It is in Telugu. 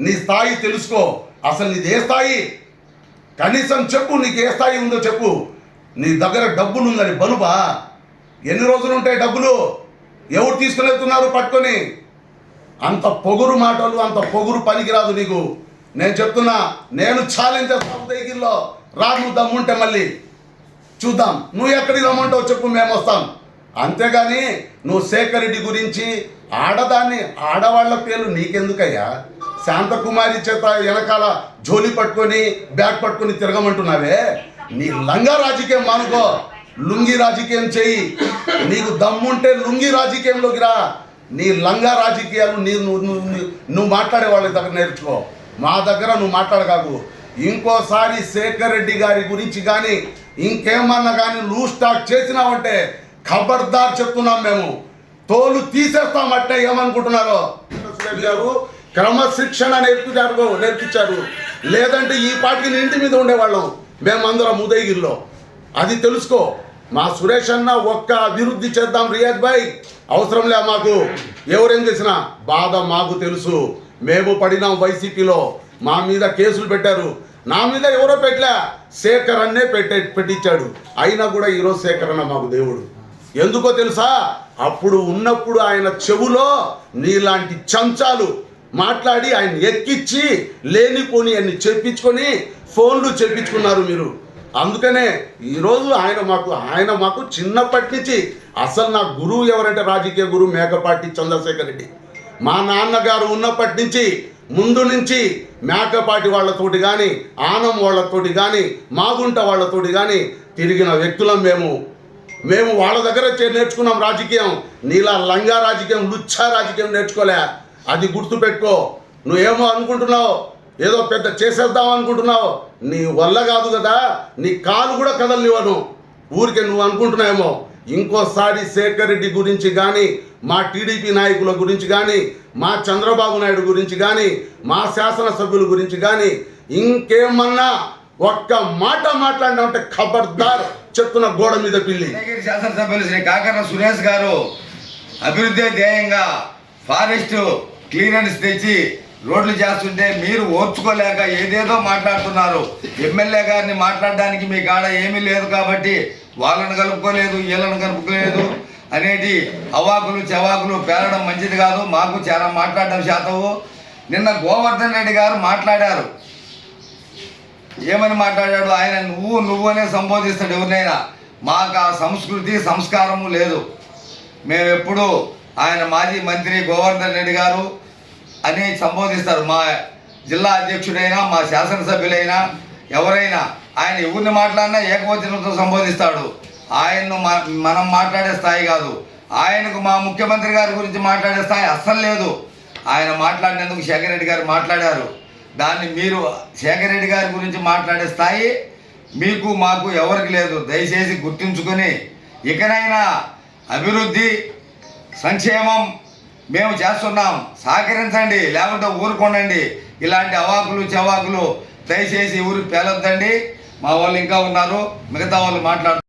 నీ స్థాయి తెలుసుకో. అసలు నీది ఏ స్థాయి కనీసం చెప్పు. నీకు ఏ స్థాయి ఉందో చెప్పు. నీ దగ్గర డబ్బులు ఉందని బలుబా? ఎన్ని రోజులు ఉంటాయి డబ్బులు? ఎవరు తీసుకుని వెళ్తున్నారు పట్టుకొని? అంత పొగురు మాటలు, అంత పొగురు పనికిరాదు నీకు. నేను చెప్తున్నా, నేను ఛాలెంజ్ చేస్తాను ఉదయగిరిలో. రా, నువ్వు దమ్ముంటే మళ్ళీ చూద్దాం. నువ్వు ఎక్కడికి రమ్మంటావు చెప్పు, మేము వస్తాం. అంతేగాని నువ్వు శేఖర్ రెడ్డి గురించి ఆడవాళ్ల పేర్లు నీకెందుకయ్యా? శాంతకుమారి చేత వెనకాల జోలి పట్టుకొని బ్యాగ్ పట్టుకొని తిరగమంటున్నావే. నీ లంగా రాజకీయం మానుకో, లుంగి రాజకీయం చెయ్యి. నీకు దమ్ముంటే లుంగి రాజకీయంలోకి రా. నీ లంగా రాజకీయాలు నువ్వు మాట్లాడే వాళ్ళ దగ్గర నేర్చుకో. మా దగ్గర నువ్వు మాట్లాడకాకు. ఇంకోసారి శేఖర్ రెడ్డి గారి గురించి కానీ ఇంకేమన్నా కానీ లూజ్ స్టాక్ చేసినావంటే ఖబర్దార్ చెప్తున్నాం. మేము తోలు తీసేస్తామంటే ఏమనుకుంటున్నారో. సురేష్ గారు క్రమశిక్షణ నేర్పించారు. లేదంటే ఈ పాటికి ఇంటి మీద ఉండేవాళ్ళం మేమందరం ఉదయగిరిలో. అది తెలుసుకో. మా సురేష్ అన్న ఒక్క అభివృద్ధి చేద్దాం రియాజ్ భాయ్, అవసరంలే మాకు. ఎవరేం చేసినా బాధ మాకు తెలుసు. మేము పడినాం వైసీపీలో. మా మీద కేసులు పెట్టారు. నా మీద ఎవరో పెట్టలే, శేఖర్ అన్నే పెట్టించాడు. అయినా కూడా ఈరోజు శేఖర్ అన్న మాకు దేవుడు. ఎందుకో తెలుసా? అప్పుడు ఉన్నప్పుడు ఆయన చెవులో నీలాంటి చంచాలు మాట్లాడి ఆయన ఎక్కిచ్చి లేనిపోని అన్ని చెప్పించుకొని ఫోన్లు చెప్పించుకున్నారు మీరు. అందుకనే ఈరోజు ఆయన మాకు చిన్నప్పటి నుంచి అసలు నా గురువు ఎవరంటే రాజకీయ గురువు మేకపాటి చంద్రశేఖర్ రెడ్డి. మా నాన్నగారు ఉన్నప్పటి నుంచి ముందు నుంచి మేకపాటి వాళ్ళతోటి కానీ ఆనం వాళ్ళతోటి కానీ మాగుంట వాళ్ళతోటి కానీ తిరిగిన వ్యక్తులం మేము వాళ్ళ దగ్గర నేర్చుకున్నాం రాజకీయం. నీలా లంగా రాజకీయం, లుచ్చా రాజకీయం నేర్చుకోలే. అది గుర్తుపెట్టుకో. నువ్వేమో అనుకుంటున్నావు, ఏదో పెద్ద చేసేద్దాం అనుకుంటున్నావు. నీ వల్ల కాదు కదా. నీ కాలు కూడా కదలనివ్వను. ఊరికే నువ్వు అనుకుంటున్నావేమో. ఇంకోసారి శేఖర్ రెడ్డి గురించి కానీ, మా టీడీపీ నాయకుల గురించి కానీ, మా చంద్రబాబు నాయుడు గురించి కానీ, మా శాసనసభ్యుల గురించి కానీ ఇంకేమన్నా ఒక్క మాట మాట్లాడినామంటే ఖబర్దార్ చెప్తున్న గోడ మీద పిల్లి. శాసనసభ్యులు శ్రీ కాకర్ల సురేష్ గారు అభివృద్ధి ధ్యేయంగా ఫారెస్ట్ క్లియరెన్స్ తెచ్చి రోడ్లు చేస్తుంటే మీరు ఓర్చుకోలేక ఏదేదో మాట్లాడుతున్నారు. ఎమ్మెల్యే గారిని మాట్లాడడానికి మీ కాడ ఏమీ లేదు కాబట్టి వాళ్ళని కలుపుకోలేదు, వీళ్ళని కలుపుకోలేదు అనేది అవాకులు చవాకులు పేరడం మంచిది కాదు. మాకు చాలా మాట్లాడడం శాతవు. నిన్న గోవర్ధన్ రెడ్డి గారు మాట్లాడారు. ఏమని మాట్లాడాడు? ఆయన నువ్వు అనే సంబోధిస్తాడు ఎవరినైనా. మాకు ఆ సంస్కృతి సంస్కారము లేదు. మేము ఎప్పుడు ఆయన మాజీ మంత్రి గోవర్ధన్ రెడ్డి గారు అని సంబోధిస్తారు. మా జిల్లా అధ్యక్షుడైనా, మా శాసనసభ్యులైనా, ఎవరైనా ఆయన ఎవరిని మాట్లాడినా ఏకవచనంతో సంబోధిస్తాడు. ఆయన్ను మనం మాట్లాడే స్థాయి కాదు. ఆయనకు మా ముఖ్యమంత్రి గారి గురించి మాట్లాడే స్థాయి అస్సలు లేదు. ఆయన మాట్లాడినందుకు శేఖర్ రెడ్డి గారు మాట్లాడారు. దాన్ని మీరు శేఖర్ రెడ్డి గారి గురించి మాట్లాడే స్థాయి మీకు మాకు ఎవరికి లేదు. దయచేసి గుర్తుంచుకొని ఇకనైనా అభివృద్ధి సంక్షేమం మేము చేస్తున్నాం, సహకరించండి, లేకుంటే ఊరుకోండి. ఇలాంటి అవాకులు చవాకులు దయచేసి ఊరికి పేలొద్దండి. మా వాళ్ళు ఇంకా ఉన్నారు, మిగతా వాళ్ళు మాట్లాడుతున్నారు.